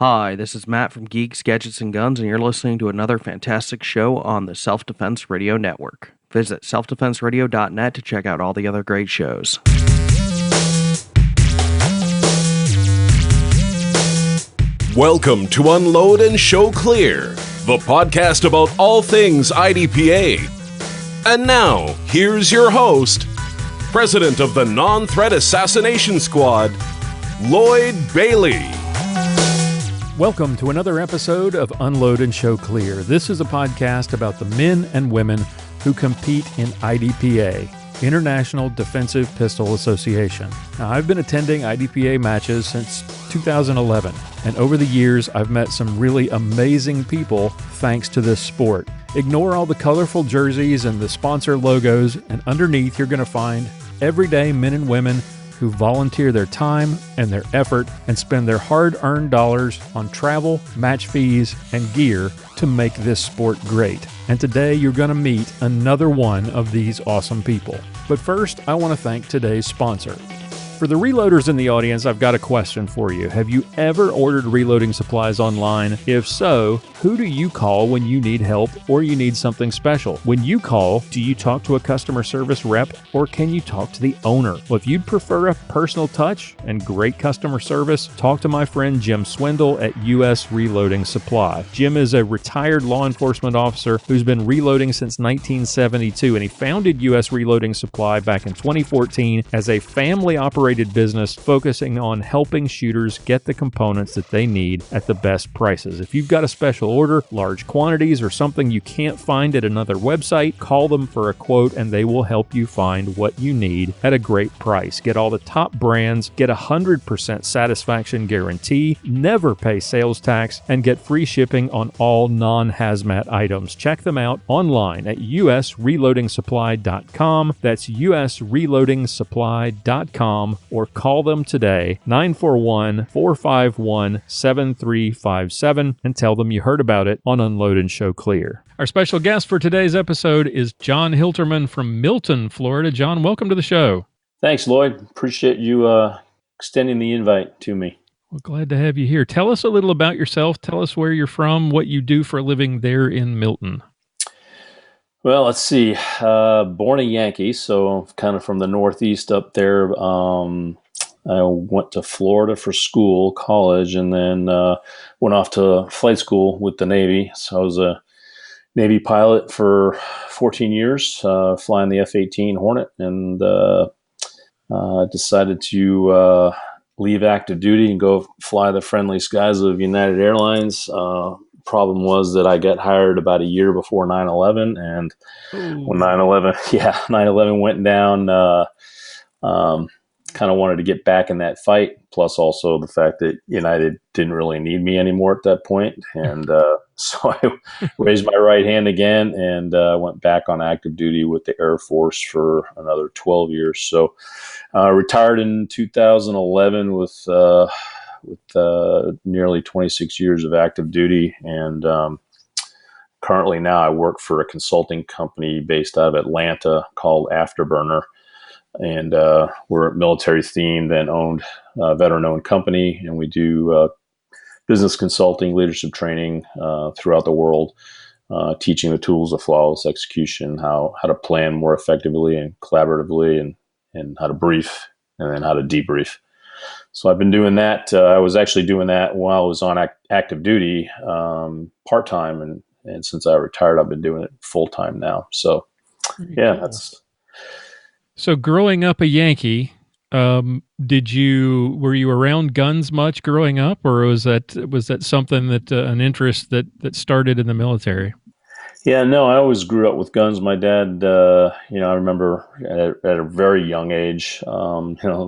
Hi, this is Matt from Geeks, Gadgets, and Guns, and you're listening to another fantastic show on the Self-Defense Radio Network. Visit selfdefenseradio.net to check out all the other great shows. Welcome to Unload and Show Clear, the podcast about all things IDPA. And now, here's your host, President of the Non-Threat Assassination Squad, Lloyd Bailey. Welcome to another episode of Unload and Show Clear. This is a podcast about the men and women who compete in IDPA, International Defensive Pistol Association. Now, I've been attending IDPA matches since 2011, and over the years, I've met some really amazing people thanks to this sport. Ignore all the colorful jerseys and the sponsor logos, and underneath, you're going to find everyday men and women who volunteer their time and their effort and spend their hard-earned dollars on travel, match fees, and gear to make this sport great. And today you're going to meet another one of these awesome people. But first, I want to thank today's sponsor. For the reloaders in the audience, I've got a question for you. Have you ever ordered reloading supplies online? If so, who do you call when you need help or you need something special? When you call, do you talk to a customer service rep or can you talk to the owner? Well, if you'd prefer a personal touch and great customer service, talk to my friend Jim Swindle at US Reloading Supply. Jim is a retired law enforcement officer who's been reloading since 1972, and he founded US Reloading Supply back in 2014 as a family operated business focusing on helping shooters get the components that they need at the best prices. If you've got a special order, large quantities, or something you can't find at another website, call them for a quote and they will help you find what you need at a great price. Get all the top brands, get 100% satisfaction guarantee, never pay sales tax, and get free shipping on all non-hazmat items. Check them out online at usreloadingsupply.com. That's usreloadingsupply.com. Or call them today, 941-451-7357, and tell them you heard about it on Unload and Show Clear. Our special guest for today's episode is John Hilterman from Milton, Florida. John, welcome to the show. Thanks, Lloyd. Appreciate you extending the invite to me. Well, glad to have you here. Tell us a little about yourself. Tell us where you're from, what you do for a living there in Milton. Well, let's see. Born a Yankee, so kind of from the Northeast up there. I went to Florida for school, college, and then went off to flight school with the Navy. So I was a Navy pilot for 14 years, flying the F-18 Hornet, and decided to leave active duty and go fly the friendly skies of United Airlines. Problem was that I got hired about a year before 9/11, and when 9/11 went down, kind of wanted to get back in that fight, plus also the fact that United didn't really need me anymore at that point. And so I raised my right hand again and went back on active duty with the Air Force for another 12 years. So retired in 2011 with nearly 26 years of active duty. And currently now I work for a consulting company based out of Atlanta called Afterburner. And we're a military themed and owned, veteran-owned company. And we do business consulting, leadership training throughout the world, teaching the tools of flawless execution, how to plan more effectively and collaboratively, and how to brief, and then how to debrief. So I've been doing that. I was actually doing that while I was on active duty, part-time. And since I retired, I've been doing it full-time now. So, yeah, cool. So growing up a Yankee, were you around guns much growing up, or was that something that an interest that started in the military? Yeah, no, I always grew up with guns. My dad, I remember at a very young age,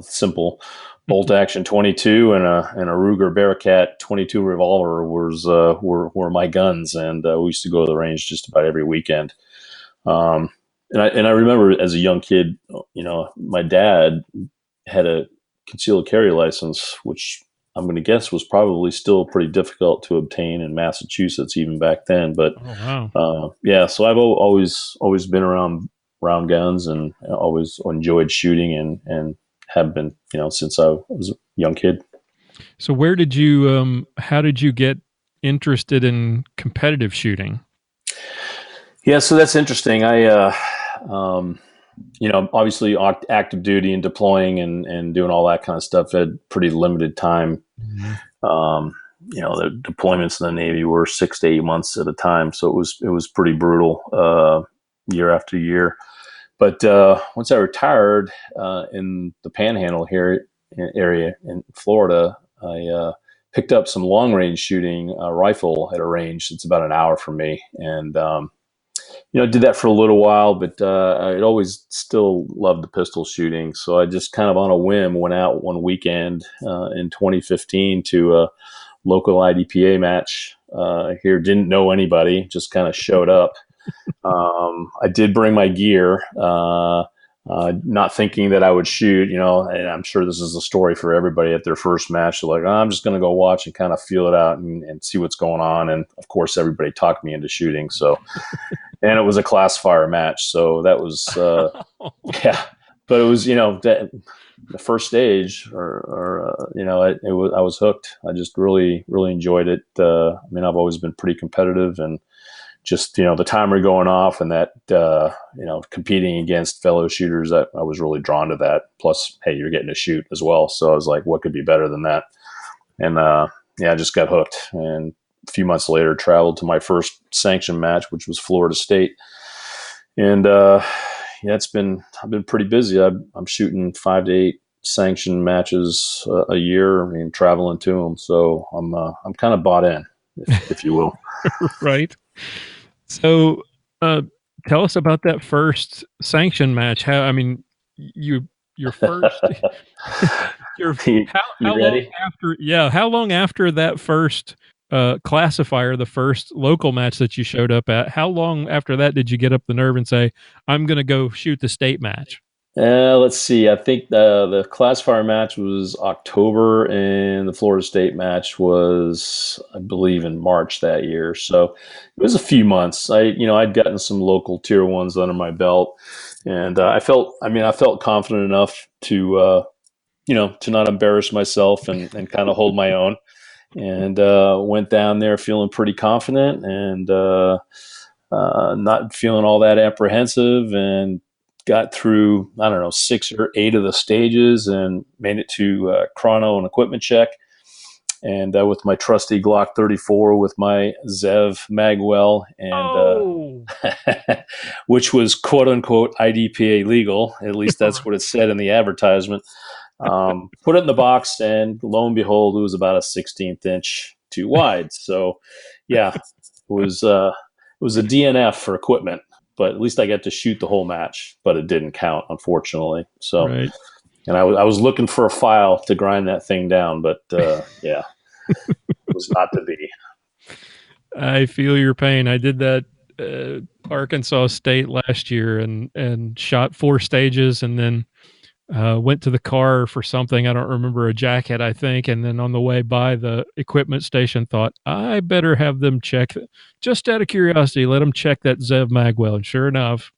simple bolt action 22 and a Ruger Bearcat 22 revolver were my guns, and we used to go to the range just about every weekend. And I remember as a young kid, my dad had a concealed carry license, which I'm going to guess was probably still pretty difficult to obtain in Massachusetts even back then. But so I've always been around guns and always enjoyed shooting and have been, since I was a young kid. So how did you get interested in competitive shooting? Yeah, so that's interesting. Obviously active duty and deploying and doing all that kind of stuff had pretty limited time. Mhm. Um, the deployments in the Navy were 6 to 8 months at a time, so it was pretty brutal year after year. But once I retired in the Panhandle here area in Florida, I picked up some long range shooting rifle at a range. It's about an hour from me, and did that for a little while, but I'd always still loved the pistol shooting. So I just kind of on a whim went out one weekend in 2015 to a local IDPA match here. Didn't know anybody, just kind of showed up. I did bring my gear, not thinking that I would shoot, and I'm sure this is a story for everybody at their first match. They're like, oh, I'm just going to go watch and kind of feel it out and see what's going on. And of course, everybody talked me into shooting. So, and it was a class fire match. So that was, yeah, but it was, the first stage I was hooked. I just really, really enjoyed it. I've always been pretty competitive and just, the timer going off and that, competing against fellow shooters, I was really drawn to that. Plus, hey, you're getting to shoot as well. So I was like, what could be better than that? And, I just got hooked. And a few months later, traveled to my first sanctioned match, which was Florida State. And, I've been pretty busy. I'm shooting 5 to 8 sanctioned matches a year. Traveling to them. So I'm kind of bought in, if you will. Right. So, tell us about that first sanction match. Your first, how long after? Yeah, how long after that first classifier, the first local match that you showed up at? How long after that did you get up the nerve and say, "I'm going to go shoot the state match"? Let's see. I think the classifier match was October, and the Florida State match was, I believe, in March that year. So it was a few months. I'd gotten some local tier ones under my belt, and I felt confident enough to, to not embarrass myself and kind of hold my own. And went down there feeling pretty confident and not feeling all that apprehensive, and got through, I don't know, 6 or 8 of the stages and made it to chrono and equipment check. And with my trusty Glock 34 with my Zev magwell, and which was quote unquote IDPA legal. At least that's what it said in the advertisement. Put it in the box, and lo and behold, it was about a 16th inch too wide. So, yeah, it was a DNF for equipment. But at least I got to shoot the whole match, but it didn't count, unfortunately. So, right. And I was looking for a file to grind that thing down, but yeah, it was not to be. I feel your pain. I did that Arkansas State last year and shot 4 stages, and then went to the car for something. I don't remember, a jacket, I think. And then on the way by the equipment station, thought, I better have them check, just out of curiosity, let them check that Zev magwell. And sure enough.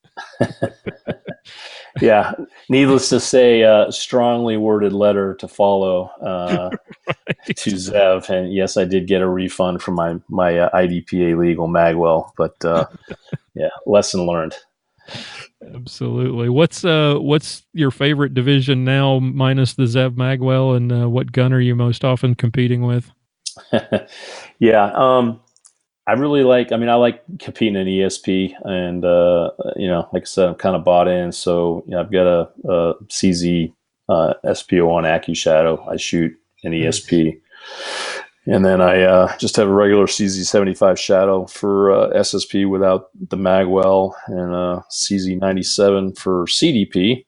Yeah. Needless to say, strongly worded letter to follow Right. to Zev. And yes, I did get a refund from my IDPA legal magwell, but yeah, lesson learned. Absolutely. What's your favorite division now, minus the Zev magwell, and what gun are you most often competing with? Yeah, I really like. I like competing in ESP, and like I said, I'm kind of bought in. So I've got a CZ SPO on AccuShadow. I shoot in ESP. And then I just have a regular CZ75 Shadow for SSP without the magwell, and CZ97 for CDP,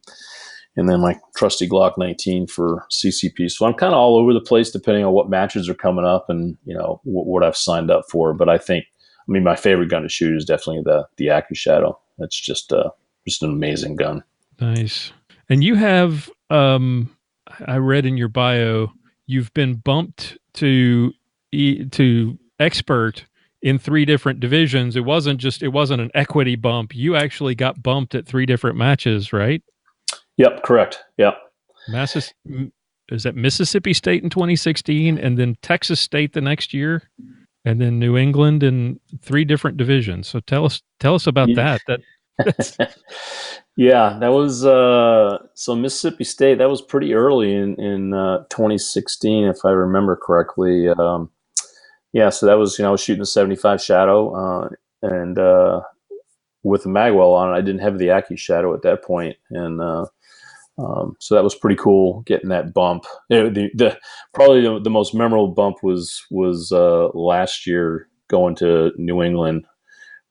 and then my trusty Glock 19 for CCP. So I'm kind of all over the place depending on what matches are coming up and what I've signed up for. But I think, my favorite gun to shoot is definitely the AccuShadow. That's just an amazing gun. Nice. And you have, I read in your bio, you've been bumped to expert in 3 different divisions. It wasn't an equity bump. You actually got bumped at 3 different matches, right? Yep, correct. Yep. is that Mississippi State in 2016, and then Texas State the next year, and then New England in 3 different divisions. So tell us about Yeah. that. That's Yeah, that was so Mississippi State. That was pretty early in 2016, if I remember correctly. Yeah, so that was I was shooting the 75 shadow, and with the magwell on it. I didn't have the Aki shadow at that point, and so that was pretty cool getting that bump. The probably the most memorable bump was last year going to New England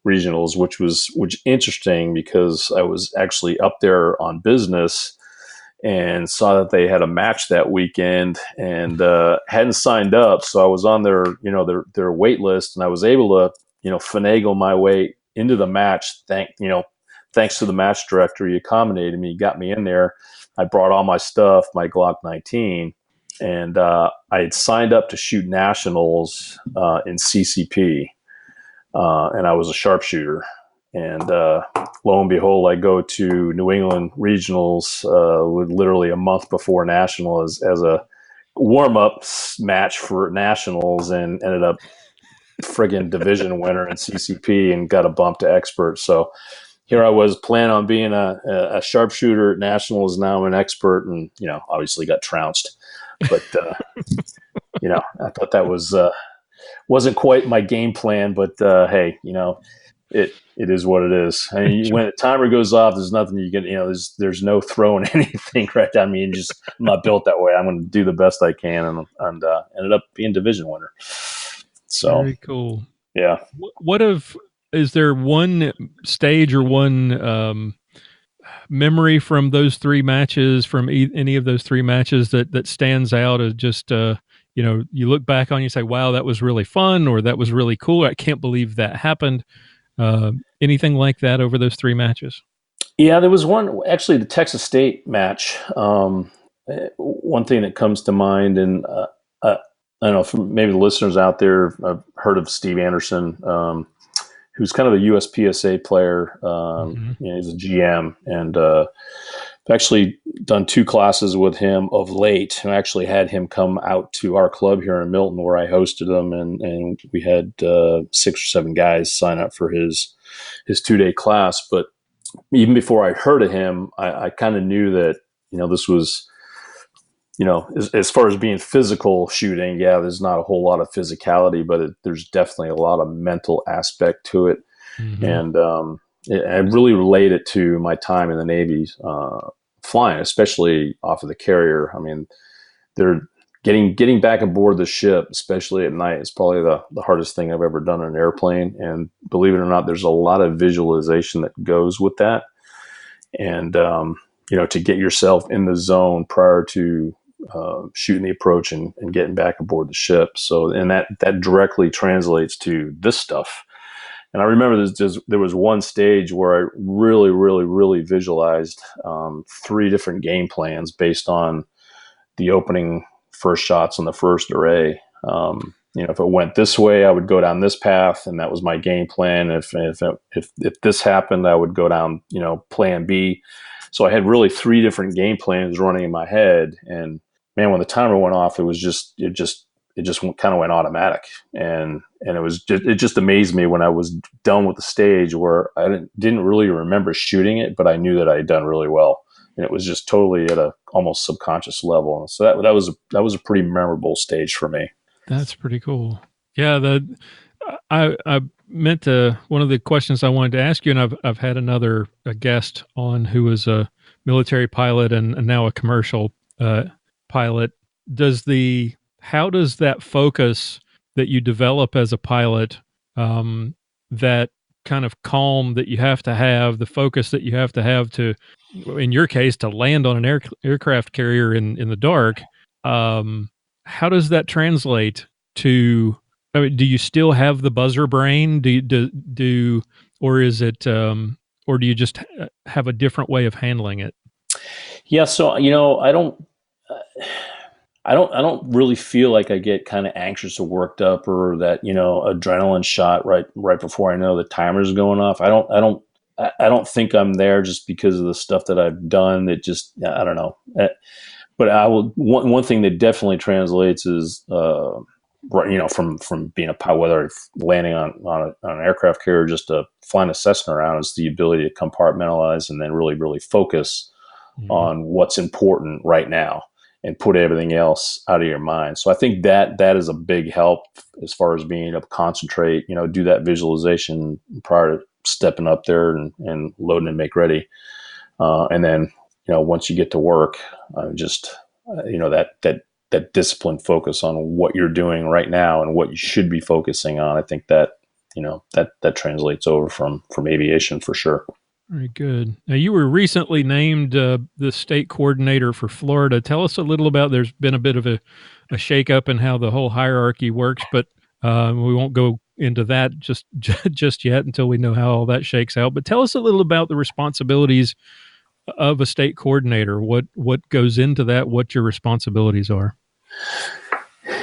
regionals, which interesting because I was actually up there on business and saw that they had a match that weekend and hadn't signed up, so I was on their their wait list, and I was able to finagle my way into the match. Thanks to the match director, he accommodated me, got me in there. I brought all my stuff, my Glock 19, and I had signed up to shoot nationals in CCP, and I was a sharpshooter. And lo and behold, I go to New England regionals with literally a month before national as a warm-up match for nationals, and ended up friggin' division winner in CCP and got a bump to expert. So here I was planning on being a sharpshooter at nationals. Now I'm an expert, and obviously got trounced. But I thought that was wasn't quite my game plan. But hey, it is what it is. I mean, when the timer goes off, there's nothing you can, there's no throwing anything right down me. And I'm not built that way. I'm going to do the best I can, and ended up being division winner. So very cool. Yeah. Is there one stage or one memory from those 3 matches, from any of those 3 matches that stands out as just, you look back on, you say, wow, that was really fun, or that was really cool. I can't believe that happened. Anything like that over those 3 matches? Yeah, there was one, actually, the Texas State match. One thing that comes to mind, and I don't know, for maybe the listeners out there have heard of Steve Anderson, who's kind of a USPSA player. He's a GM, and I've actually done 2 classes with him of late, and I actually had him come out to our club here in Milton where I hosted him, and we had 6 or 7 guys sign up for his 2-day class. But even before I heard of him, I kind of knew that this was, as far as being physical shooting, yeah, there's not a whole lot of physicality, but there's definitely a lot of mental aspect to it. Mm-hmm. And I really relate it to my time in the Navy, flying, especially off of the carrier. I mean, they're getting back aboard the ship, especially at night, is probably the hardest thing I've ever done on an airplane. And believe it or not, there's a lot of visualization that goes with that. And, to get yourself in the zone prior to shooting the approach and getting back aboard the ship. So, and that directly translates to this stuff. And I remember there was one stage where I really, really, really visualized 3 different game plans based on the opening first shots on the first array. If it went this way, I would go down this path, and that was my game plan. If this happened, I would go down, plan B. So I had really 3 different game plans running in my head. And man, when the timer went off, it just kind of went automatic. And it just amazed me when I was done with the stage, where I didn't really remember shooting it, but I knew that I had done really well. And it was just totally at a almost subconscious level. So that was a pretty memorable stage for me. That's pretty cool. Yeah, I meant to, one of the questions I wanted to ask you, and I've had a guest on who was a military pilot and now a commercial pilot. How does that focus that you develop as a pilot, that kind of calm that you have to have, the focus that you have to, in your case, to land on an aircraft carrier in the dark, how does that translate to? I mean, do you still have the buzzer brain? Or is it, or do you just have a different way of handling it? Yeah, so I don't really feel like I get kind of anxious or worked up, or that adrenaline shot right before I know the timer's going off. I don't think I'm there just because of the stuff that I've done. It just, I don't know. but I will. One thing that definitely translates is, from being a pilot, whether it's landing on an aircraft carrier, just to flying a Cessna around, is the ability to compartmentalize and then really, really focus on what's important right now and put everything else out of your mind. So I think that is a big help as far as being able to concentrate, do that visualization prior to stepping up there and loading and make ready. And then, once you get to work, that disciplined focus on what you're doing right now and what you should be focusing on. I think that, that translates over from aviation for sure. Very good. Now, you were recently named the state coordinator for Florida. Tell us a little about, there's been a bit of a shakeup in how the whole hierarchy works, but we won't go into that just yet until we know how all that shakes out. But tell us a little about the responsibilities of a state coordinator. What goes into that? What your responsibilities are?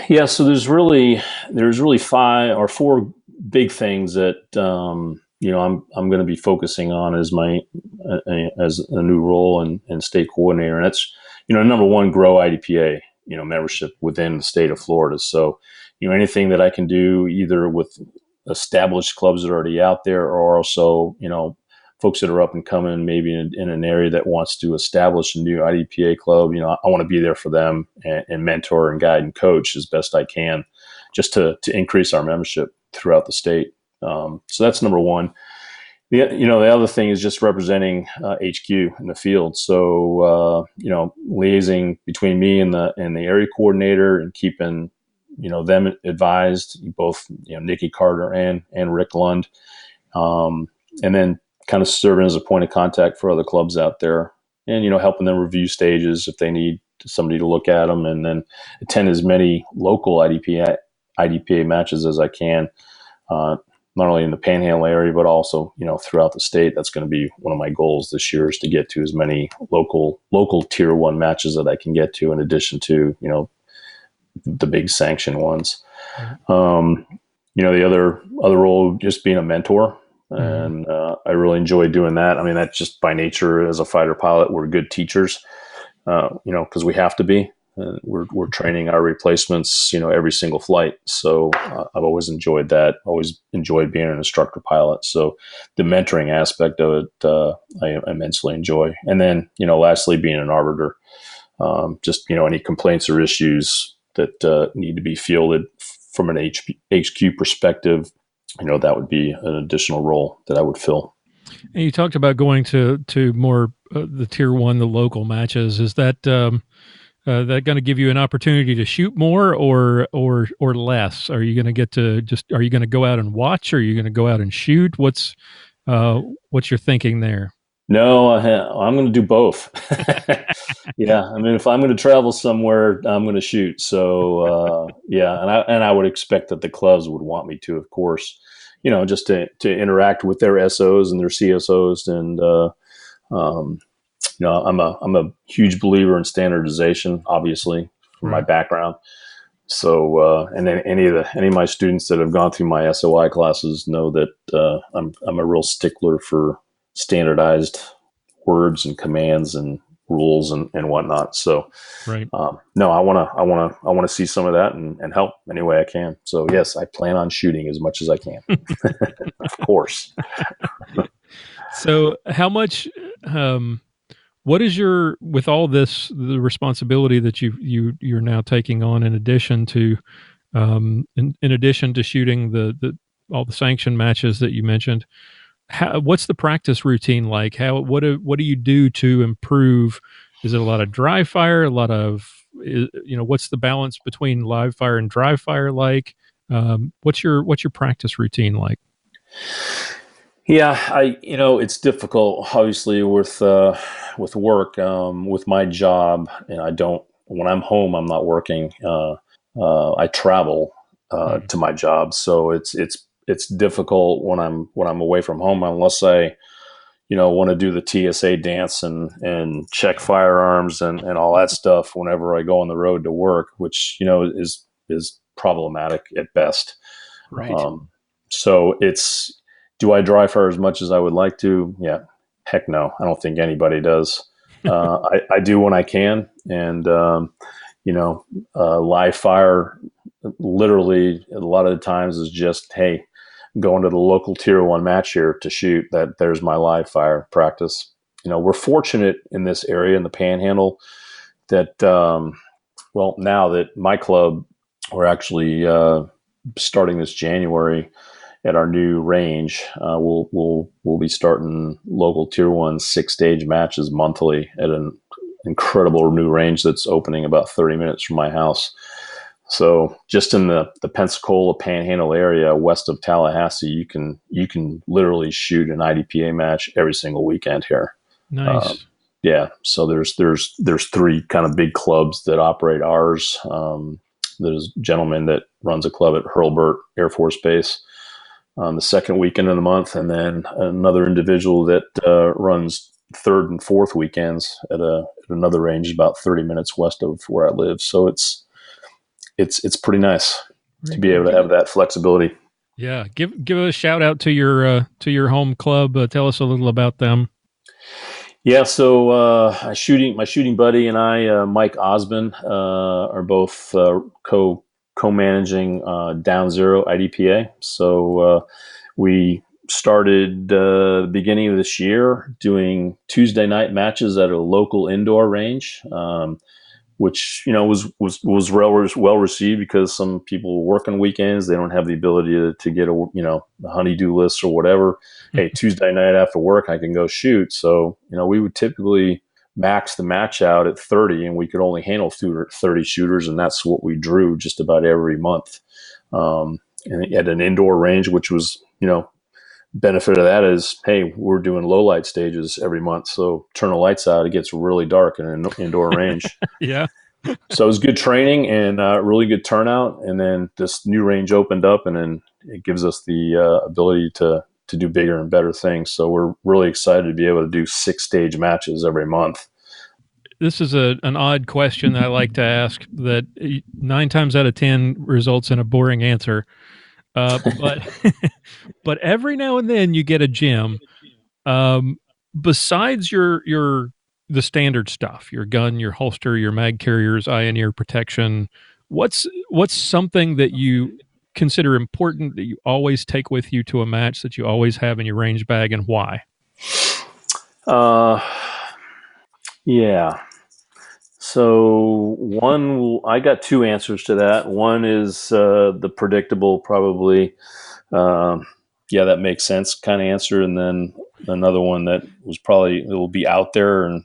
Yeah, so there's really 5 or 4 big things that I'm going to be focusing on as as a new role in state coordinator, and that's number one, grow IDPA membership within the state of Florida. So anything that I can do either with established clubs that are already out there, or also folks that are up and coming, maybe in an area that wants to establish a new IDPA club, I want to be there for them and mentor and guide and coach as best I can, just to increase our membership throughout the state. So that's number one. The other thing is just representing HQ in the field. So liaising between me and the area coordinator and keeping them advised, both Nikki Carter and Rick Lund, and then kind of serving as a point of contact for other clubs out there, and helping them review stages if they need somebody to look at them, and then attend as many local IDPA matches as I can. Not only in the Panhandle area, but also, throughout the state. That's going to be one of my goals this year, is to get to as many local Tier 1 matches that I can get to, in addition to, the big sanctioned ones. The other role, just being a mentor. And I really enjoy doing that. I mean, that's just by nature. As a fighter pilot, we're good teachers, because we have to be. We're training our replacements, every single flight. So I've always enjoyed that. Always enjoyed being an instructor pilot. So the mentoring aspect of it, I immensely enjoy. And then, lastly, being an arbiter. Just any complaints or issues that need to be fielded from an HQ perspective. That would be an additional role that I would fill. And you talked about going to more the Tier 1, the local matches. Is that that going to give you an opportunity to shoot more or less? Are you going to get to are you going to go out and watch, or are you going to go out and shoot? What's your thinking there? No, I'm going to do both. Yeah, I mean, if I'm going to travel somewhere, I'm going to shoot. So yeah, and I would expect that the clubs would want me to, of course, just to interact with their SOs and their CSOs, and I'm a huge believer in standardization, obviously, from my background. So, and then any of my students that have gone through my SOI classes know that I'm a real stickler for standardized words and commands and rules and whatnot. So, no, I want to see some of that and help any way I can. So, yes, I plan on shooting as much as I can, of course. So, how much? What is with all this, the responsibility that you're now taking on, in addition to in addition to shooting the all the sanctioned matches that you mentioned? What's the practice routine like? What do you do to improve? Is it a lot of dry fire? A lot of what's the balance between live fire and dry fire like? What's your practice routine like? Yeah, it's difficult, obviously, with work, with my job, and when I'm home, I'm not working. I travel to my job, so it's difficult when I'm away from home, unless I want to do the TSA dance and check firearms and all that stuff whenever I go on the road to work, which is problematic at best. Right. So do I dry fire as much as I would like to? Yeah. Heck no. I don't think anybody does. I do when I can, and live fire literally a lot of the times is just, hey, going to the local tier 1 match here to shoot. There's my live fire practice. We're fortunate in this area in the Panhandle that now that my club, we're actually starting this January at our new range. We'll be starting local tier 1 6-stage matches monthly at an incredible new range that's opening about 30 minutes from my house. So just in the Pensacola Panhandle area west of Tallahassee, you can literally shoot an IDPA match every single weekend here. Nice. Yeah. So there's 3 kind of big clubs that operate ours. There's a gentleman that runs a club at Hurlburt Air Force Base on the second weekend of the month, and then another individual that runs third and fourth weekends at another range about 30 minutes west of where I live. So it's pretty nice to be able to have that flexibility. Yeah, give a shout out to your home club. Tell us a little about them. Yeah, so my shooting buddy and I, Mike Osmond, are both co-managing Down Zero IDPA. So we started the beginning of this year doing Tuesday night matches at a local indoor range, which was well received because some people work on weekends. They don't have the ability to get a honey-do list or whatever. Hey, Tuesday night after work, I can go shoot. So we would typically max the match out at 30, and we could only handle 30 shooters, and that's what we drew just about every month. And at an indoor range, which was benefit of that is, hey, we're doing low light stages every month. So turn the lights out, it gets really dark in an indoor range. Yeah. So it was good training and really good turnout. And then this new range opened up, and then it gives us the ability to do bigger and better things. So we're really excited to be able to do 6-stage matches every month. This is an odd question that I like to ask that 9 times out of 10 results in a boring answer. But but every now and then you get a gem. Besides the standard stuff, your gun, your holster, your mag carriers, eye and ear protection, what's something that you consider important that you always take with you to a match, that you always have in your range bag, and why? Yeah. So I got 2 answers to that. One is the predictable, probably, that makes sense kind of answer. And then another one that it will be out there, and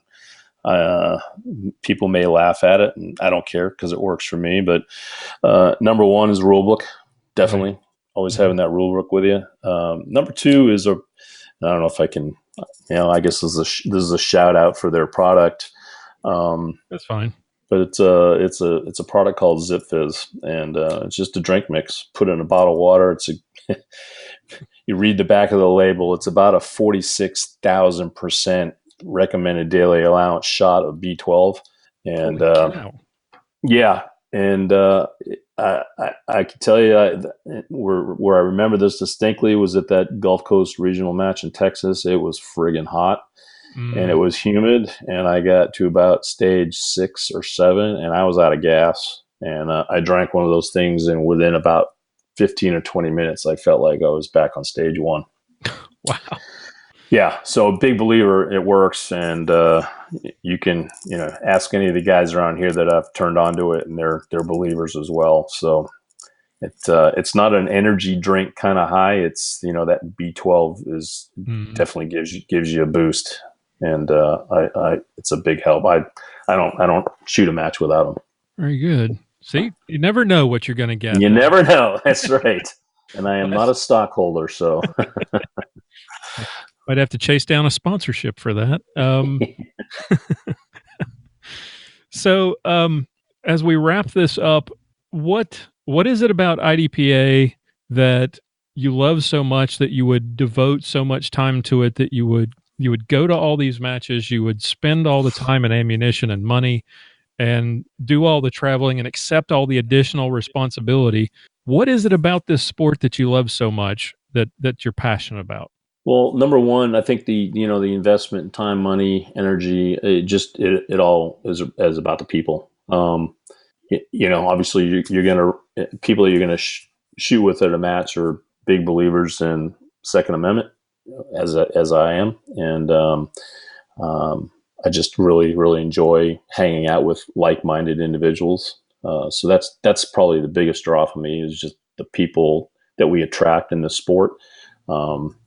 people may laugh at it, and I don't care because it works for me. But number 1 is rule book. Definitely. Right. Always having that rule book with you. Number 2 is I don't know if I can, I guess this is a shout out for their product. That's fine. But it's a product called Zip Fizz, and it's just a drink mix. Put in a bottle of water. You read the back of the label. It's about a 46,000% recommended daily allowance shot of B12, and yeah, and I can tell you where I remember this distinctly was at that Gulf Coast regional match in Texas. It was friggin' hot. And it was humid, and I got to about stage 6 or 7, and I was out of gas. And I drank one of those things, and within about 15 or 20 minutes, I felt like I was back on stage 1. Wow. Yeah, so a big believer, it works, and you can ask any of the guys around here that I've turned on to it, and they're believers as well. So it's not an energy drink kind of high. It's that B12 is definitely gives you a boost. And it's a big help. I don't shoot a match without them. Very good. See, you never know what you're going to get. You never know. That's right. And I am not a stockholder, so might have to chase down a sponsorship for that. So, as we wrap this up, what is it about IDPA that you love so much, that you would devote so much time to it, that you would go to all these matches, you would spend all the time and ammunition and money and do all the traveling and accept all the additional responsibility? What is it about this sport that you love so much that you're passionate about? Well, number one, I think the investment in time, money, energy, it all is about the people. Obviously people you're gonna shoot with at a match are big believers in Second Amendment, as I am, and I just really really enjoy hanging out with like-minded individuals. So that's probably the biggest draw for me, is just the people that we attract in the sport. Um,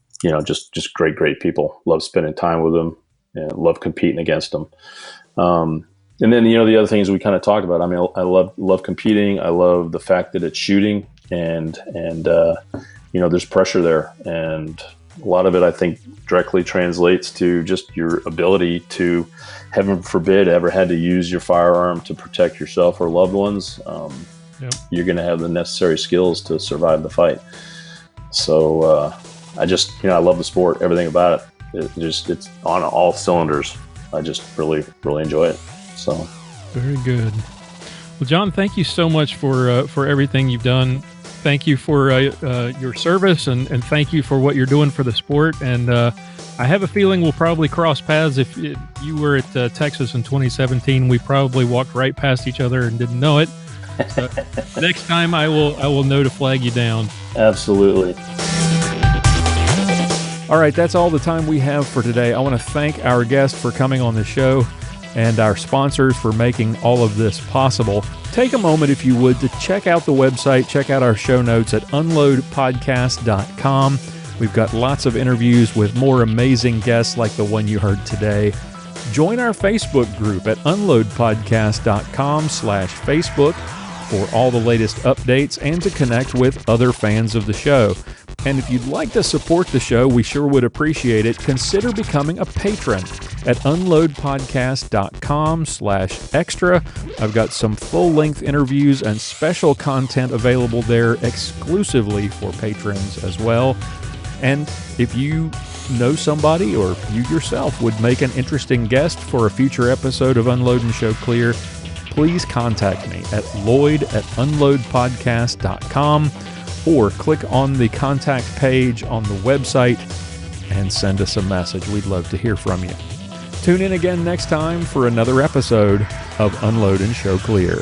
just great people. Love spending time with them and love competing against them. And then, the other things we kind of talked about. I mean, I love competing. I love the fact that it's shooting, and there's pressure there, and a lot of it, I think, directly translates to just your ability to, heaven forbid, ever had to use your firearm to protect yourself or loved ones. Yep. You're going to have the necessary skills to survive the fight. So I love the sport, everything about it. It's on all cylinders. I just really really enjoy it. So Very good. Well, John, thank you so much for everything you've done. Thank you for your service, and thank you for what you're doing for the sport. And I have a feeling we'll probably cross paths. If you were at Texas in 2017, we probably walked right past each other and didn't know it. So next time I will know to flag you down. absolutely. All right, that's all the time we have for today. I want to thank our guest for coming on the show and our sponsors for making all of this possible. Take a moment, if you would, to check out the website, check out our show notes at unloadpodcast.com. We've got lots of interviews with more amazing guests like the one you heard today. Join our Facebook group at unloadpodcast.com/Facebook for all the latest updates and to connect with other fans of the show. And if you'd like to support the show, we sure would appreciate it. Consider becoming a patron at unloadpodcast.com/extra. I've got some full-length interviews and special content available there exclusively for patrons as well. And if you know somebody or you yourself would make an interesting guest for a future episode of Unload and Show Clear, please contact me at lloyd@unloadpodcast.com or click on the contact page on the website and send us a message. We'd love to hear from you. Tune in again next time for another episode of Unload and Show Clear.